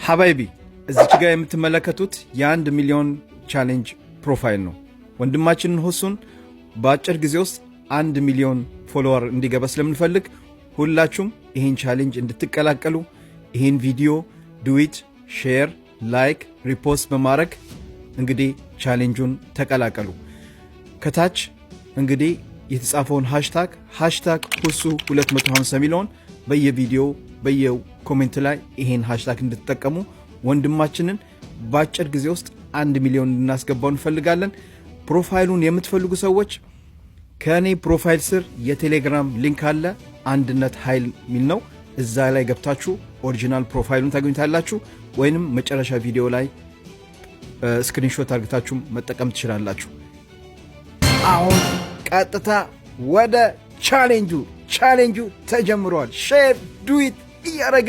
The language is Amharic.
ሐባይቢ እዚች ጋር የምትመለከቱት የ1 ሚሊዮን ቻሌንጅ ፕሮፋይል ነው። ወንድማችንን ሁሱን በአጭር ጊዜ ውስጥ 1 ሚሊዮን ፎሎወር እንዲገባ ስለምንፈልግ ሁላችሁም ይሄን ቻሌንጅ እንድትቀላቀሉ ይሄን ቪዲዮ ዱዊት ሼር ላይክ ሪፖስት በማድረግ እንግዲህ ቻሌንጁን ተቀላቀሉ። ከታች እንግዲህ የተጻፈውን ሃሽታግ ሁሱ 250 ሚሊዮን በየቪዲዮ በየኮሜንት ላይ ይሄን ሃሽታግ እንድትጠቀሙ ወንድማችንን በአጭር ጊዜ ውስጥ 1 ሚሊዮን እንድናስገባው እንፈልጋለን። ፕሮፋይሉን የምትፈልጉ ሰዎች ከኔ ፕሮፋይል ስር የቴሌግራም ሊንክ አለ፣ አንድነት ኃይል ሚል ነው። እዛ ላይ ገብታችሁ ኦሪጂናል ፕሮፋይሉን ታገኙታላችሁ፣ ወይንም መጨረሻ ቪዲዮ ላይ ስክሪንሾት አድርጋችሁ መጠቀም ትችላላችሁ። አሁን ቀጥታ ወደ ቻሌንጁ ተጀምሯል። ሼር ዱዊት እያረገ